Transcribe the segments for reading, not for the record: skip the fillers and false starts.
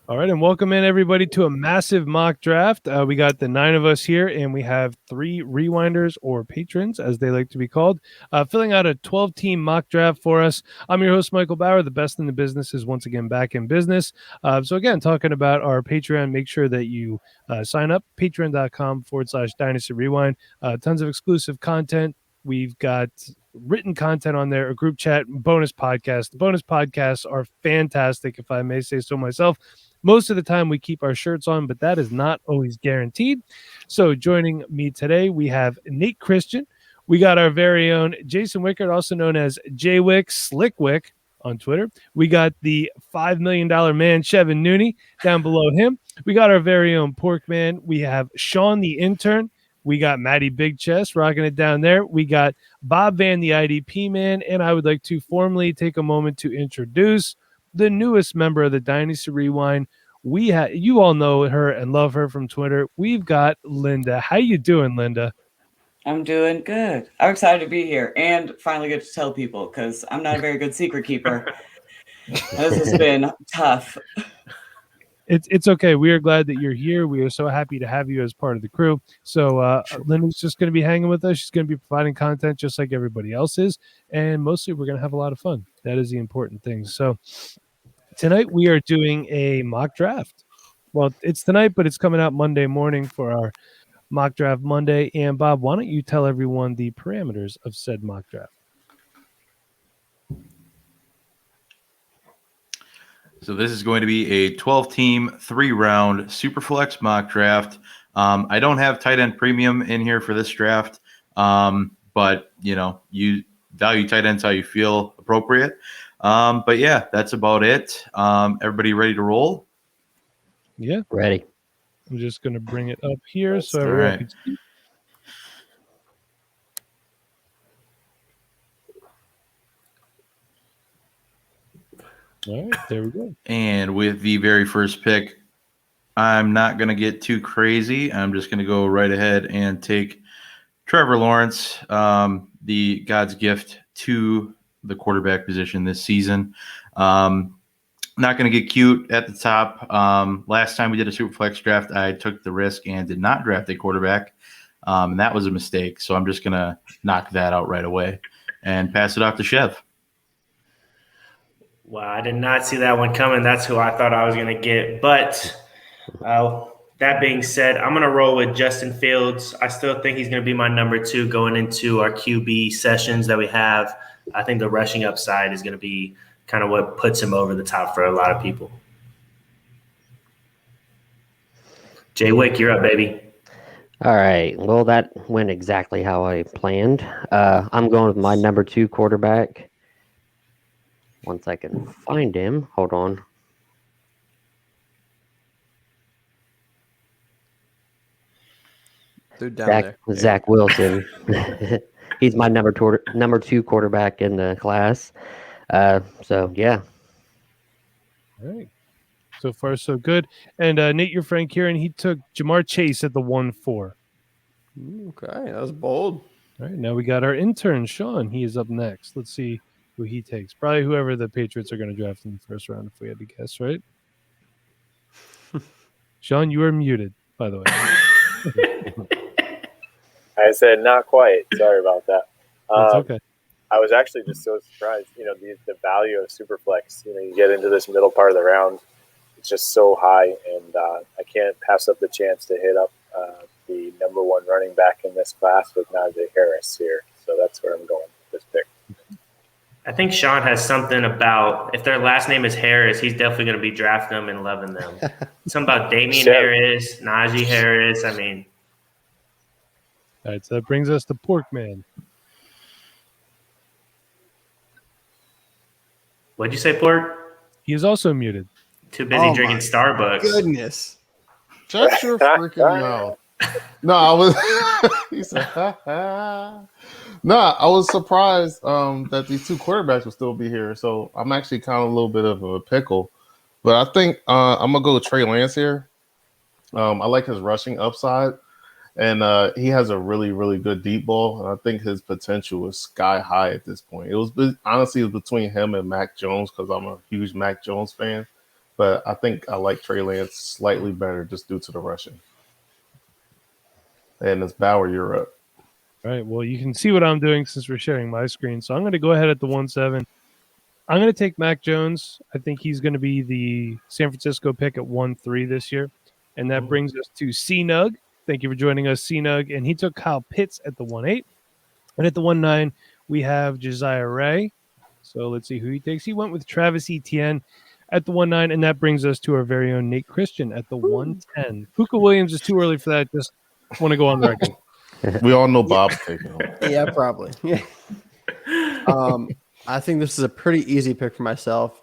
All right, and welcome in everybody to a massive mock draft. We got the 9 of us here, and we have 3 rewinders or patrons, as they like to be called, filling out a 12-team mock draft for us. I'm your host, Michael Bauer. The best in the business is once again back in business. So again, talking about our Patreon, make sure that you sign up, patreon.com/Dynasty Rewind. Tons of exclusive content. We've got written content on there, a group chat, bonus podcast. The bonus podcasts are fantastic, if I may say so myself. Most of the time we keep our shirts on, but that is not always guaranteed. So joining me today, we have Nate Christian. We got our very own Jason Wickard, also known as J-Wick, Slickwick on Twitter. We got the $5 million man, Chevin Nooney, down below him. We got our very own Pork Man. We have Sean the intern. We got Maddie Big Chest rocking it down there. We got Bob Van, the IDP man. And I would like to formally take a moment to introduce the newest member of the Dynasty Rewind. You all know her and love her from Twitter. We've got Linda. How you doing, Linda? I'm doing good. I'm excited to be here and finally get to tell people because I'm not a very good secret keeper. This has been tough. It's okay. We are glad that you're here. We are so happy to have you as part of the crew. So Linda's just going to be hanging with us. She's going to be providing content just like everybody else is. And mostly we're going to have a lot of fun. That is the important thing. So tonight we are doing a mock draft. Well, it's tonight, but it's coming out Monday morning for our mock draft Monday. And Bob, why don't you tell everyone the parameters of said mock draft? So this is going to be a 12-team, 3-round Superflex mock draft. I don't have tight end premium in here for this draft, but you value tight ends how you feel appropriate. But yeah, that's about it. Everybody ready to roll? Yeah, ready. I'm just going to bring it up here so everyone can see. All right, there we go. And with the very first pick, I'm not going to get too crazy. I'm just going to go right ahead and take Trevor Lawrence, the God's gift to the quarterback position this season. Not going to get cute at the top. Last time we did a Superflex draft, I took the risk and did not draft a quarterback, and that was a mistake. So I'm just going to knock that out right away and pass it off to Chev. Wow, I did not see that one coming. That's who I thought I was going to get. But that being said, I'm going to roll with Justin Fields. I still think he's going to be my number 2 going into our QB sessions that we have. I think the rushing upside is going to be kind of what puts him over the top for a lot of people. Jay Wick, you're up, baby. All right. Well, that went exactly how I planned. I'm going with my number 2 quarterback. Once I can find him. Hold on. They're down there. Zach Wilson. He's my number 2 quarterback in the class. So, yeah. All right. So far, so good. And Nate, your friend Kieran, he took Jamar Chase at the 1-4. Okay, that was bold. All right, now we got our intern, Sean. He is up next. Let's see who he takes. Probably whoever the Patriots are going to draft in the first round, if we had to guess, right? Sean, you are muted, by the way. I said not quite. Sorry about that. That's okay. I was actually just so surprised. The value of Superflex. You get into this middle part of the round, it's just so high, and I can't pass up the chance to hit up the number 1 running back in this class with Najee Harris here. So that's where I'm going with this pick. I think Sean has something about if their last name is Harris, he's definitely going to be drafting them and loving them. Something about Damian Harris, Najee Harris. I mean. All right, so that brings us to Pork Man. What'd you say, Pork? He is also muted. Too busy drinking Starbucks. Goodness. Shut your freaking mouth. No, I was he said, No, I was surprised that these 2 quarterbacks would still be here. So I'm actually kind of a little bit of a pickle. But I think I'm gonna go with Trey Lance here. I like his rushing upside. And he has a really, really good deep ball. And I think his potential is sky high at this point. Honestly, it was between him and Mac Jones because I'm a huge Mac Jones fan. but I think I like Trey Lance slightly better just due to the rushing. And it's Bauer, you're up. All right. Well, you can see what I'm doing since we're sharing my screen. So I'm going to go ahead at the 1-7. I'm going to take Mac Jones. I think he's going to be the San Francisco pick at 1-3 this year. And that brings us to C-Nug. Thank you for joining us, C-Nug. And he took Kyle Pitts at the 1-8. And at the 1-9, we have Josiah Ray. So let's see who he takes. He went with Travis Etienne at the 1-9. And that brings us to our very own Nate Christian at the 1-10. Puka Williams is too early for that. Just want to go on the record. We all know Bob's taking him. Yeah, probably. Yeah. I think this is a pretty easy pick for myself.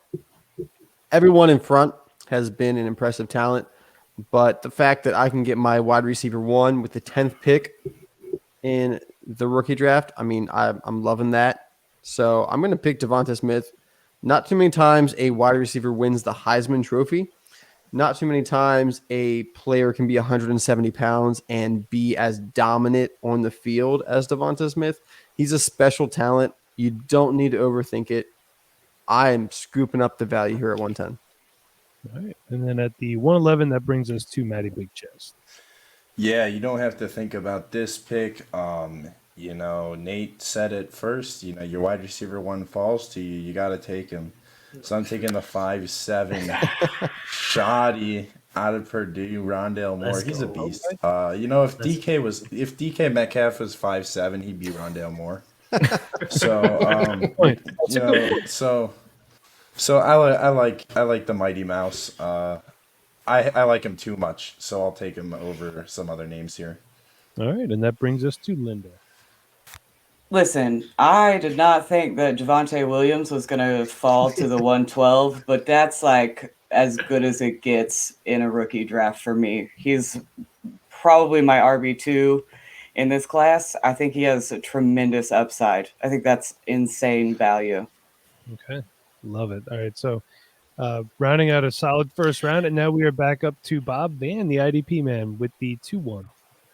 Everyone in front has been an impressive talent, but the fact that I can get my wide receiver 1 with the 10th pick in the rookie draft, I mean, I'm loving that. So I'm going to pick Devonta Smith. Not too many times a wide receiver wins the Heisman Trophy. Not too many times a player can be 170 pounds and be as dominant on the field as Devonta Smith. He's a special talent. You don't need to overthink it. I am scooping up the value here at 110. All right. And then at the 1-11, that brings us to Matty Big Chest. Yeah, you don't have to think about this pick. Nate said it first. Your wide receiver 1 falls to you. You got to take him. So I'm taking the 5'7" shoddy out of Purdue, Rondale Moore. He's a beast. If DK Metcalf was 5'7", he'd be Rondale Moore. So I like the Mighty Mouse. I like him too much, so I'll take him over some other names here. All right, and that brings us to Linda. Listen, I did not think that Javonte Williams was going to fall to the 112, but that's like as good as it gets in a rookie draft for me. He's probably my RB2 in this class. I think he has a tremendous upside. I think that's insane value. Okay, love it. All right, so rounding out a solid first round, and now we are back up to Bob Van, the IDP man, with the 2-1.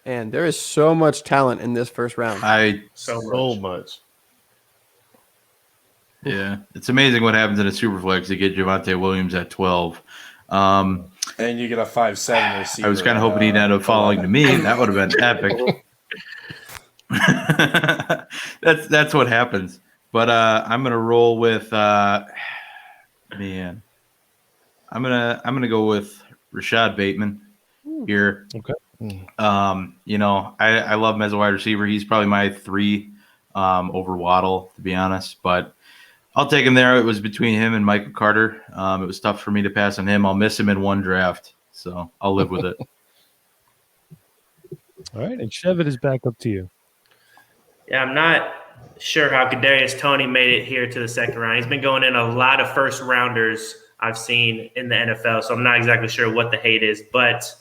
And there is so much talent in this first round. So much. Yeah, it's amazing what happens in a Superflex to get Javonte Williams at 12. And you get a 5'7" receiver. I was kind of hoping he'd end up falling to me. That would have been epic. That's what happens. But I'm gonna roll with I'm gonna go with Rashad Bateman here. Okay. I love him as a wide receiver. He's probably my 3 over Waddle, to be honest. But I'll take him there. It was between him and Michael Carter. It was tough for me to pass on him. I'll miss him in one draft, so I'll live with it. All right, and Chev, it is back up to you. Yeah, I'm not sure how Kadarius Toney made it here to the second round. He's been going in a lot of first rounders I've seen in the NFL, so I'm not exactly sure what the hate is. But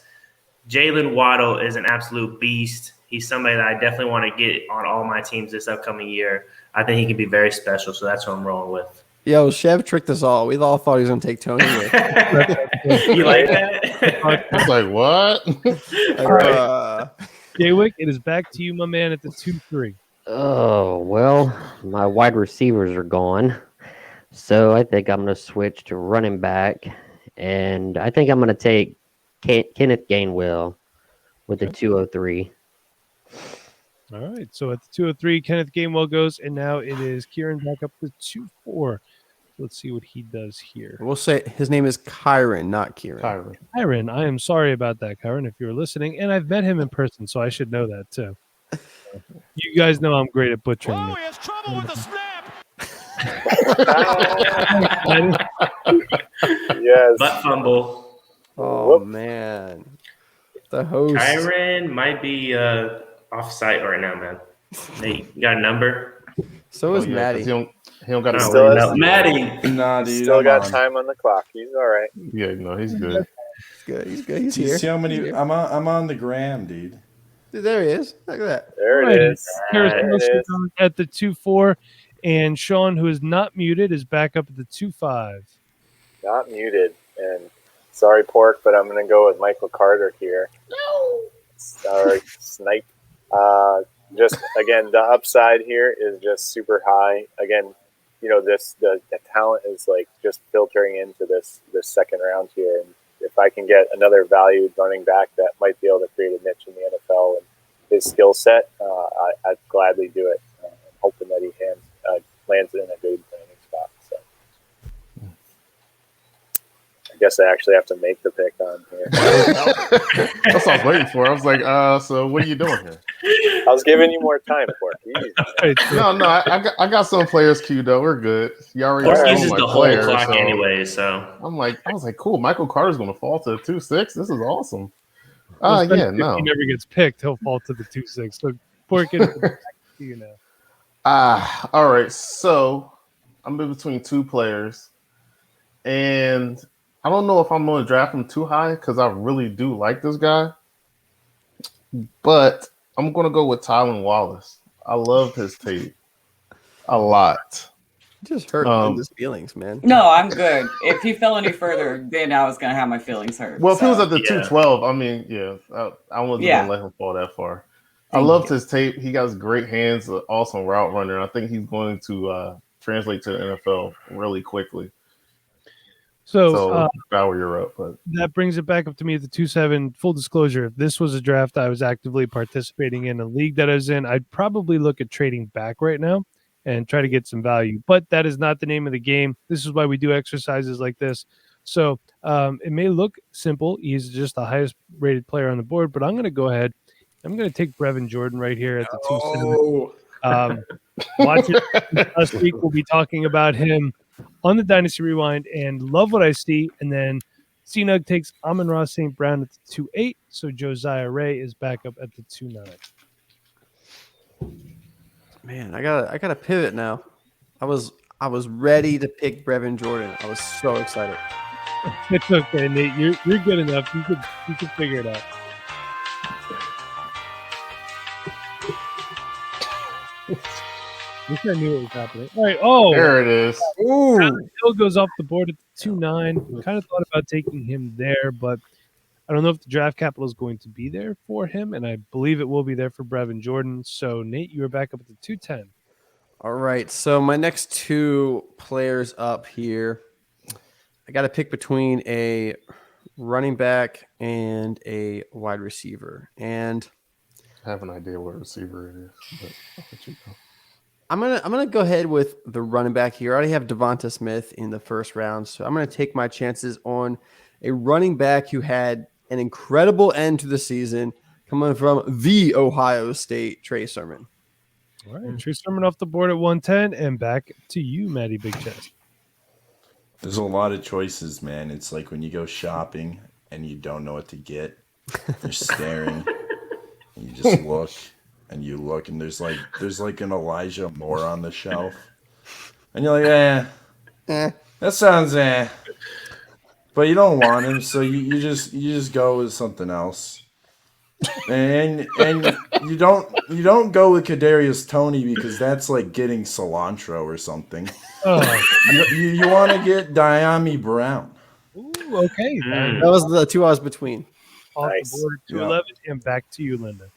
Jalen Waddle is an absolute beast. He's somebody that I definitely want to get on all my teams this upcoming year. I think he can be very special, so that's what I'm rolling with. Yo, Chev tricked us all. We all thought he was going to take Tony here. You like that? It's like, what? Jaywick, it is back to you, my man, at the 2-3. Oh, well, my wide receivers are gone. So I think I'm going to switch to running back. And I think I'm going to take Kenneth Gainwell with the 203. All right, so at the 203, Kenneth Gainwell goes, and now it is Kieran back up to 2-4. Let's see what he does here. We'll say his name is Kyron, not Kieran. Kyron, I am sorry about that, Kyron, if you're listening. And I've met him in person, so I should know that, too. You guys know I'm great at butchering. Oh, he has trouble with the snap. Yes. Butt fumble. Oh, man. The host. Kyron might be off site right now, man. Hey, you got a number? So is Maddie. He don't got to Still worry has- about Maddie. Nah, dude. Still I'm got on. time on the clock. He's all right. Yeah, no, he's good. He's good. He's good. He's Do you here. see how many? He's here. I'm on the gram, dude. Dude, there he is. Look at that. There Right. it is. Harris There it Wilson is. goes at the 2-4, and Sean, who is not muted, is back up at the 2-5. Not muted. And sorry, Pork, but I'm going to go with Michael Carter here. No. Sorry, Snipe. Just, again, the upside here is just super high. Again, the talent is like just filtering into this second round here, and if I can get another valued running back that might be able to create a niche in the NFL and his skill set, I'd gladly do it. I'm hoping that he lands in a good landing spot. So I guess I actually have to make the pick on here. That's what I was waiting for. I was like, so what are you doing here? I was giving you more time for it. No, I got some players queued up. We're good. You already Horse know uses my the whole player, clock so anyway, so I was like, cool. Michael Carter's going to fall to the 2-6. This is awesome. Well, Yeah, if no. he never gets picked, he'll fall to the 2-6. So poor kid, back to you now. All right. So I'm in between two players, and I don't know if I'm going to draft him too high because I really do like this guy, but I'm going to go with Tylan Wallace. I love his tape a lot. Just hurt Linda's feelings, man. No, I'm good. If he fell any further, then I was going to have my feelings hurt. Well, if he was so. at the 212, I mean, I wasn't going to let him fall that far. I loved his tape. He got great hands, an awesome route runner. I think he's going to translate to the NFL really quickly. So Bauer, you're up. But that brings it back up to me at the 2-7. Full disclosure, if this was a draft I was actively participating in, a league that I was in, I'd probably look at trading back right now and try to get some value. But that is not the name of the game. This is why we do exercises like this. So it may look simple. He's just the highest rated player on the board, but I'm going to go ahead. I'm going to take Brevin Jordan right here at the 2-7. Watch it. Last week we'll be talking about him on the Dynasty Rewind and love what I see. And then C-Nug takes Amon-Ra St. Brown at the 2-8. So Josiah Ray is back up at the 2-9. Man, I gotta pivot now. I was ready to pick Brevin Jordan. I was so excited. It's okay, Nate. You're good enough. You could figure it out. I wish I knew what was happening. All right. Oh, there it is. Ooh. Hill goes off the board at the 2-9. Kind of thought about taking him there, but I don't know if the draft capital is going to be there for him, and I believe it will be there for Brevin Jordan. So, Nate, you are back up at the 2-10. All right. So my next two players up here, I got to pick between a running back and a wide receiver. And I have an idea what receiver it is, but I'll let you go. I'm gonna go ahead with the running back here. I already have Devonta Smith in the first round, so I'm gonna take my chances on a running back who had an incredible end to the season, coming from the Ohio State Trey Sermon. All right, Trey Sermon off the board at 110, and back to you, Matty Big Chest. There's a lot of choices, man. It's like when you go shopping and you don't know what to get. You're staring, and you just look. And you look, and there's like an Elijah Moore on the shelf, and you're like, that sounds but you don't want him, so you just go with something else, and you don't go with Kadarius Toney because that's like getting cilantro or something. Oh. You want to get Diami Brown. Ooh, okay. That was the two I was between. Off Nice. the board at 211, and back to you, Linda.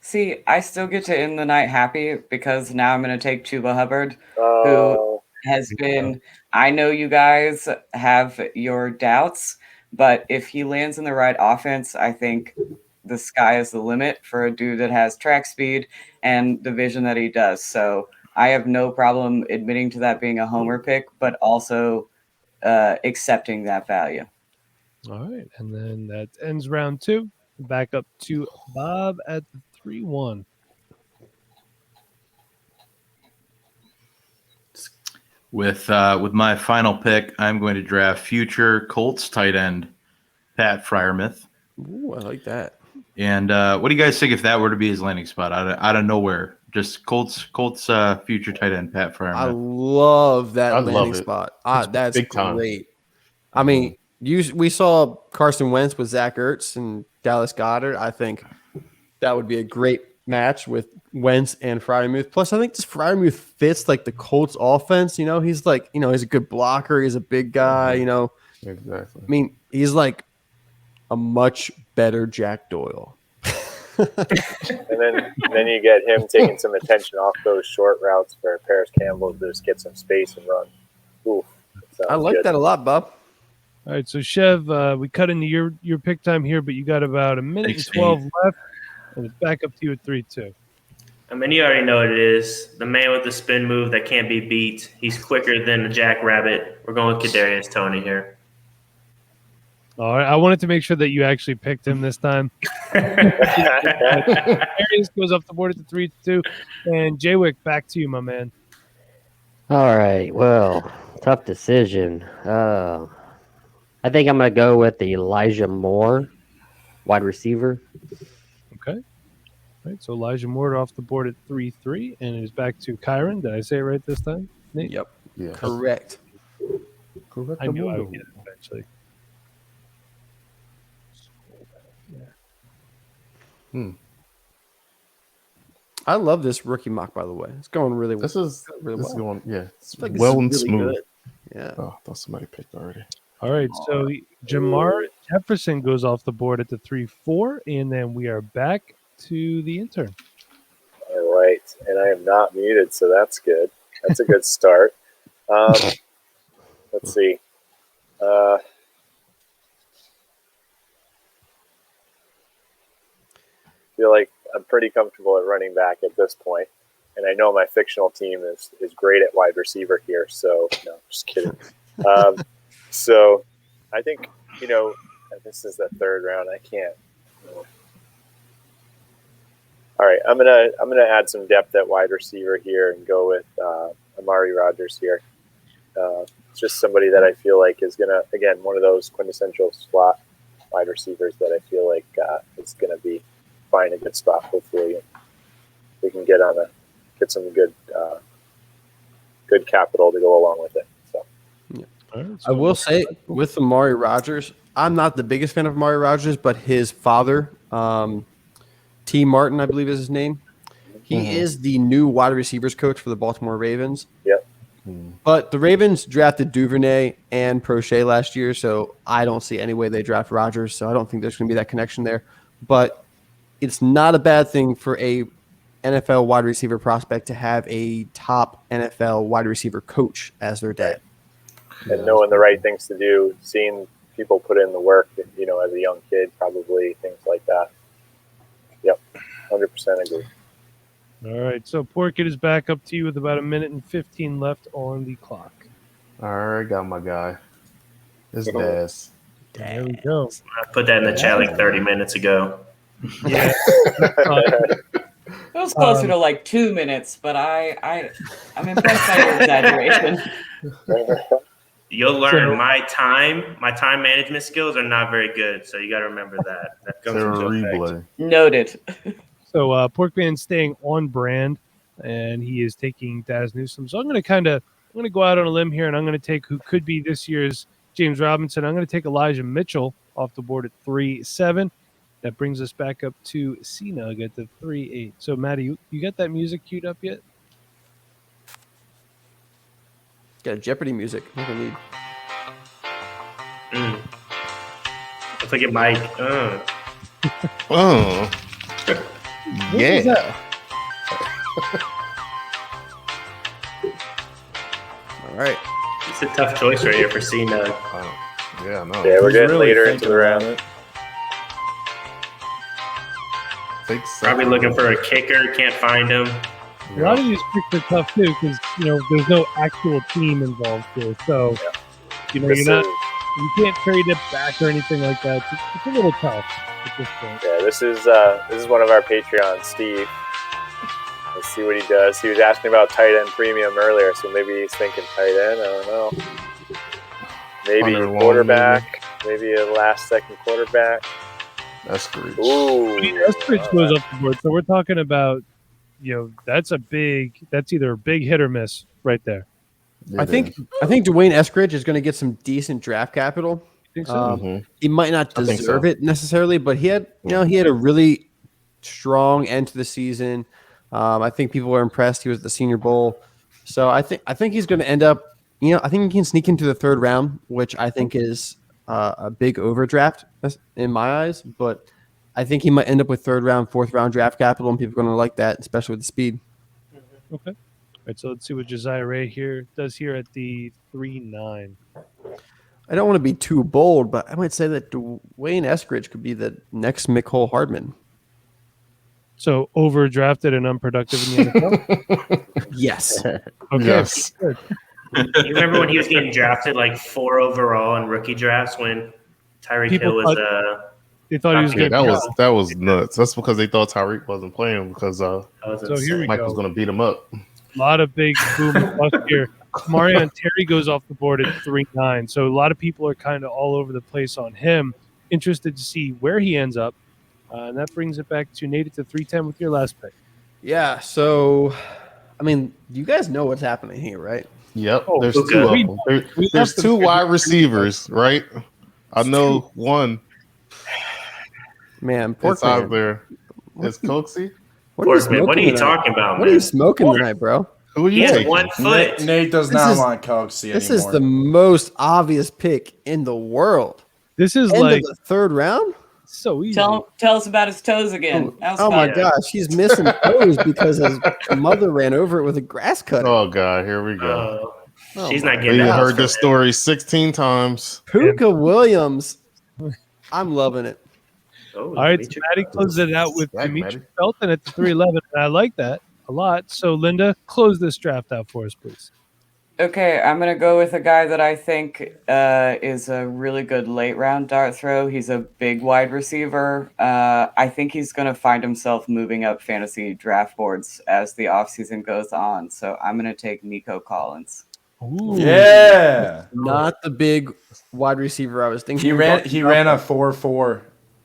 See, I still get to end the night happy because now I'm going to take Tuba Hubbard, who Oh, has been – I know you guys have your doubts, but if he lands in the right offense, I think the sky is the limit for a dude that has track speed and the vision that he does. So I have no problem admitting to that being a homer pick, but also accepting that value. All right, and then that ends round 2. Back up to Bob at the 3-1. With my final pick, I'm going to draft future Colts tight end Pat Freiermuth. Ooh, I like that. And what do you guys think if that were to be his landing spot out of nowhere? Just Colts future tight end Pat I Freiermuth. love that I love landing it. spot. That's big time. great. I mean, we saw Carson Wentz with Zach Ertz and Dallas Goedert. I think that would be a great match with Wentz and Freiermuth. Plus, I think this Freiermuth fits like the Colts offense. You know, he's like, he's a good blocker. He's a big guy. Exactly. I mean, he's like a much better Jack Doyle. And then you get him taking some attention off those short routes for Paris Campbell to just get some space and run. Ooh, I like that a lot, Bob. All right, so Chev, we cut into your pick time here, but you got about a minute Thanks, and 12 left, and it's back up to you at 3-2. I mean, you already know what it is. The man with the spin move that can't be beat. He's quicker than a jackrabbit. We're going with Kadarius Toney here. All right, I wanted to make sure that you actually picked him this time. Darius goes off the board at the 3-2, and Jaywick, back to you, my man. All right. Well, tough decision. I think I'm going to go with Elijah Moore, wide receiver. Okay. All right, so Elijah Moore off the board at 3-3, and it is back to Kyron. Did I say it right this time, Nate? Yep. Yeah. Correct. I knew I would get it eventually. I love this rookie mock, by the way. It's going really well. This is really well. going, yeah, it's Like, this well is and really smooth. good. Yeah. Oh, I thought somebody picked already. All right, so Jamar Jefferson goes off the board at the 3-4, and then we are back to the intern. All right, and I am not muted, so that's good. That's a good start. Let's see. Feel like I'm pretty comfortable at running back at this point, and I know my fictional team is great at wide receiver here. So no, just kidding. So I think this is the third round. I can't. All right, I'm gonna add some depth at wide receiver here and go with Amari Rodgers here. It's just somebody that I feel like is gonna, again, one of those quintessential slot wide receivers that I feel like is gonna be find a good spot. Hopefully, we can get some good capital to go along with it. So, Right, I will say with Amari Rodgers, I'm not the biggest fan of Amari Rodgers, but his father, T. Martin, I believe is his name. He is the new wide receivers coach for the Baltimore Ravens. Yep. But the Ravens drafted Duvernay and Prochet last year, so I don't see any way they draft Rodgers. So I don't think there's going to be that connection there. But it's not a bad thing for a NFL wide receiver prospect to have a top NFL wide receiver coach as their dad. and knowing the right things to do, seeing people put in the work, as a young kid, probably things like that. Yep, 100% agree. All right, so Porkit is back up to you with about a minute and 15 left on the clock. All right, got my guy. It's Daz. There we go. I put that in the chat like 30 minutes ago. Yeah. It was closer to like 2 minutes, but I'm impressed by your exaggeration. You'll learn my time management skills are not very good, so you got to remember that. That comes into effect. Replay. Noted. So Porkman's staying on brand, and he is taking Daz Newsome. So I'm going to go out on a limb here, and I'm going to take who could be this year's James Robinson. I'm going to take Elijah Mitchell off the board at 3-7. That brings us back up to C-Nug at the 3-8. So, Maddie, you got that music queued up yet? Got Jeopardy music. What do I need? It's like a mic. Oh. Yeah. All right. It's a tough choice right here for C-Nug. Yeah, no. Yeah, we're getting really later thinking into the round. about it. Probably looking for a kicker. Can't find him. A lot of these picks are tough, too, because, there's no actual team involved here. So, This you can't trade it back or anything like that. It's a little tough at this point. this is one of our Patreons, Steve. Let's see what he does. He was asking about tight end premium earlier, so maybe he's thinking tight end. I don't know. Maybe Hunter Long, quarterback. Maybe a last-second quarterback. That's great. Ooh. Eskridge goes off the board. So we're talking about, that's either a big hit or miss right there. I think Dwayne Eskridge is going to get some decent draft capital. Think so? He might not I think deserve so. it necessarily, but he had a really strong end to the season. I think people were impressed. He was at the Senior Bowl, so I think he's going to end up. I think he can sneak into the third round, which I think is a big overdraft in my eyes. But I think he might end up with 3rd round, 4th round draft capital, and people are going to like that, especially with the speed. Okay. All right, so let's see what Josiah Ray here does here at the 3-9. I don't want to be too bold, but I might say that Dwayne Eskridge could be the next Mecole Hardman. So overdrafted and unproductive in the NFL? Yes. Okay. Yes. Good. You remember when he was getting drafted like 4 overall in rookie drafts when Tyreek People Hill was They thought he was Yeah, going to that was nuts. That's because they thought Tyreek wasn't playing because So here we Mike go. was going to beat him up. A lot of big boom and bust here. Marion Terry goes off the board at 3-9. So a lot of people are kind of all over the place on him. Interested to see where he ends up. And that brings it back to Nate at the 3-10 with your last pick. Yeah. So, I mean, you guys know what's happening here, right? Yep, Oh, there's okay. 2 of them. There's 2 wide receivers, right? I know one Man, that's out Porkman. there. It's Coxie. What are you Porkman. What are smoking you tonight? talking about, What are you man? smoking tonight, bro? Who are He you has taking? 1 foot. Nate does This not is- want Coxie This anymore. is the most obvious pick in the world. This is End like of the 3rd round? so easy. Tell us about his toes again. That was Oh my fun. gosh, he's missing toes because his mother ran over it with a grass cutter. Oh God, here we go. She's my not We getting that. heard this story 16 times. Puka Williams. I'm loving it. Oh, All right, so Dimitri. Maddie closes it out with Back, Dimitri Maddie. Felton at the 3-11. And I like that a lot. So, Linda, close this draft out for us, please. Okay, I'm going to go with a guy that I think is a really good late round dart throw. He's a big wide receiver. I think he's going to find himself moving up fantasy draft boards as the offseason goes on. So I'm going to take Nico Collins. Ooh. Yeah. Not the big wide receiver I was thinking. He ran a 4.4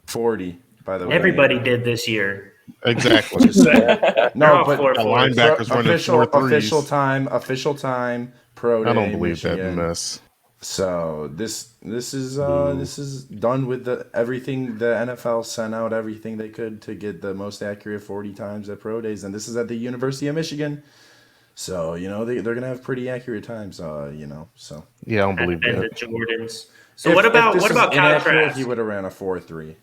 40, by the way. Everybody did this year. Exactly. They're No, all but 4-4. A linebacker's running official 4.3s. official time pro day. I don't in believe that Michigan. mess. So this is done with everything the NFL sent out everything they could to get the most accurate 40 times at pro days, and this is at the University of Michigan. So they're gonna have pretty accurate times. So Yeah, I don't believe And the that. Jordans. So If- what if about this what is about inaccurate, contrast? He would have ran a 4.3.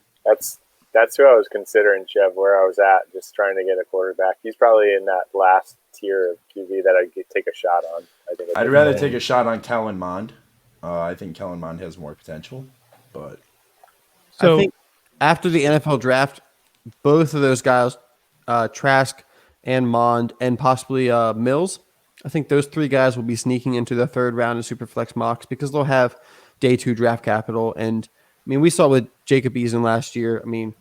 That's who I was considering, Chev, where I was at, just trying to get a quarterback. He's probably in that last tier of QB that I'd take a shot on. I'd rather take a shot on Kellen Mond. I think Kellen Mond has more potential, but So, I think after the NFL draft, both of those guys, Trask and Mond, and possibly Mills, I think those 3 guys will be sneaking into the 3rd round of Superflex mocks because they'll have day 2 draft capital. And I mean, we saw with Jacob Eason last year. I mean,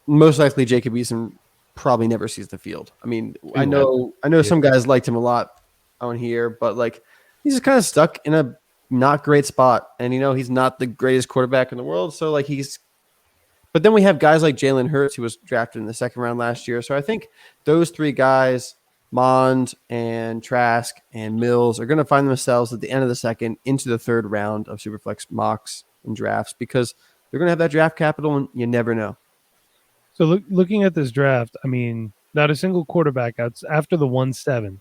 most likely Jacob Eason probably never sees the field. I mean, I know some guys liked him a lot on here, but like he's just kind of stuck in a not great spot. And he's not the greatest quarterback in the world. So like but then we have guys like Jalen Hurts, who was drafted in the 2nd round last year. So I think those 3 guys, Mond and Trask and Mills, are going to find themselves at the end of the 2nd into the 3rd round of Superflex mocks and drafts because they're going to have that draft capital and you never know. So looking at this draft, I mean, not a single quarterback out after the 1-7,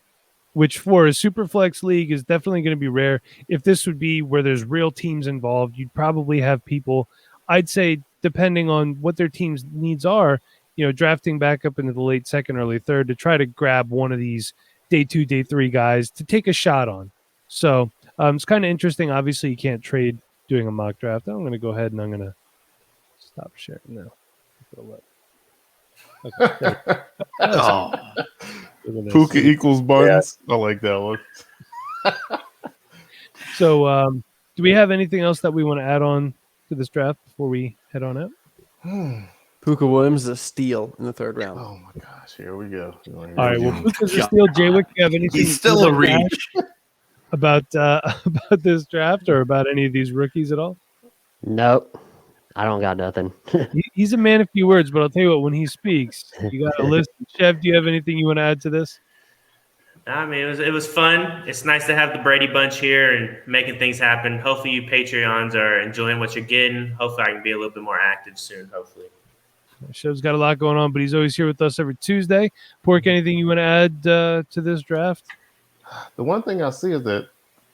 which for a Superflex league is definitely going to be rare. If this would be where there's real teams involved, you'd probably have people, I'd say, depending on what their team's needs are, drafting back up into the late 2nd, early 3rd to try to grab one of these day 2, day 3 guys to take a shot on. So it's kind of interesting. Obviously, you can't trade doing a mock draft. I'm going to go ahead and I'm going to stop sharing now. Okay. Oh, Look at this. Puka equals buns. I like that one. So, do we have anything else that we want to add on to this draft before we head on out? Puka Williams is a steal in the 3rd round. Oh my gosh, here we go. All right. Well, Puka's a steal. Jaywick, you have anything he's still a you'd like to add reach. about this draft or about any of these rookies at all? Nope. I don't got nothing. He's a man of few words, but I'll tell you what, when he speaks, you got to listen. Chev, do you have anything you want to add to this? I mean, it was fun. It's nice to have the Brady Bunch here and making things happen. Hopefully, you Patreons are enjoying what you're getting. Hopefully, I can be a little bit more active soon. Hopefully. Chev's got a lot going on, but he's always here with us every Tuesday. Pork, anything you want to add to this draft? The one thing I see is that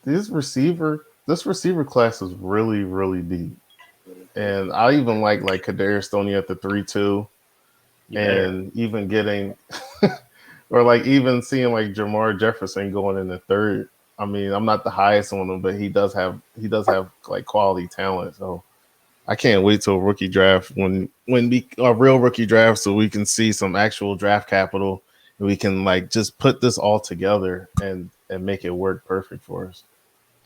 this receiver class is really, really deep. And I even like Kadarius Stoney at the 3-2, and even getting, or like even seeing like Jamar Jefferson going in the third. I mean, I'm not the highest on him, but he does have like quality talent. So I can't wait till rookie draft when a real rookie draft, so we can see some actual draft capital and we can like just put this all together and make it work perfect for us.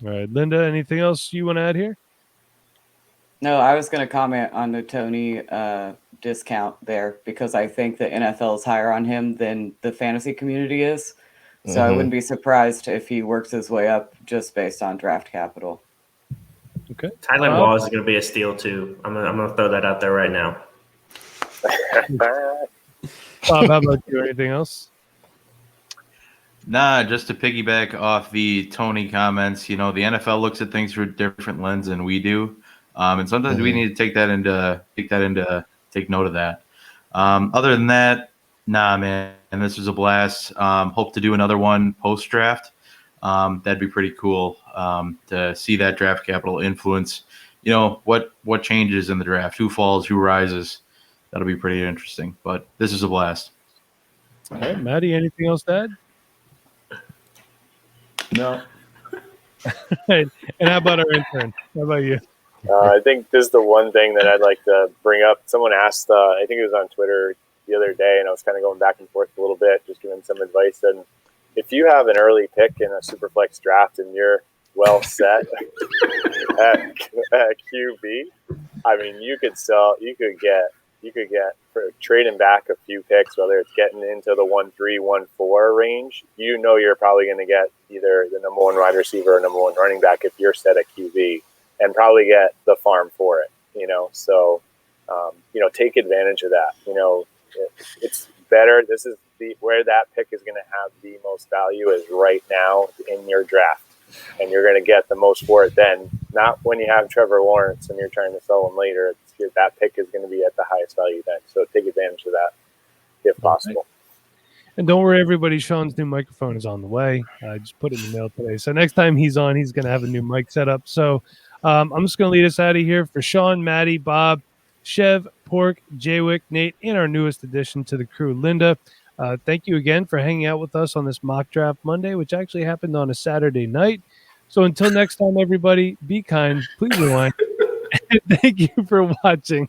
All right, Linda, anything else you want to add here? No, I was going to comment on the Tony discount there because I think the NFL is higher on him than the fantasy community is. So I wouldn't be surprised if he works his way up just based on draft capital. Okay. Tylan Wallace is going to be a steal too. I'm gonna throw that out there right now. Bob, how about you? Anything else? Nah, just to piggyback off the Tony comments, the NFL looks at things through a different lens than we do. And sometimes we need to take note of that. Other than that, nah, man, and this was a blast. Hope to do another one post draft. That'd be pretty cool to see that draft capital influence, what changes in the draft, who falls, who rises. That'll be pretty interesting. But this is a blast. All right, Maddie, anything else to add? No. And how about our intern? How about you? I think this is the one thing that I'd like to bring up. Someone asked, I think it was on Twitter the other day, and I was kind of going back and forth a little bit, just giving some advice. And if you have an early pick in a Superflex draft and you're well set at QB, I mean, you could get for trading back a few picks, whether it's getting into the 1-3, 1-4 range, you're probably going to get either the number one wide receiver or number one running back if you're set at QB, and probably get the farm for it, So, take advantage of that. It's better. This is where that pick is going to have the most value is right now in your draft. And you're going to get the most for it then, not when you have Trevor Lawrence and you're trying to sell him later. That pick is going to be at the highest value then. So take advantage of that if possible. And don't worry, everybody. Sean's new microphone is on the way. I just put it in the mail today. So next time he's on, he's going to have a new mic set up. So I'm just going to lead us out of here for Sean, Maddie, Bob, Chev, Pork, Jaywick, Nate, and our newest addition to the crew, Linda. Thank you again for hanging out with us on this mock draft Monday, which actually happened on a Saturday night. So until next time, everybody, be kind, please rewind, and thank you for watching.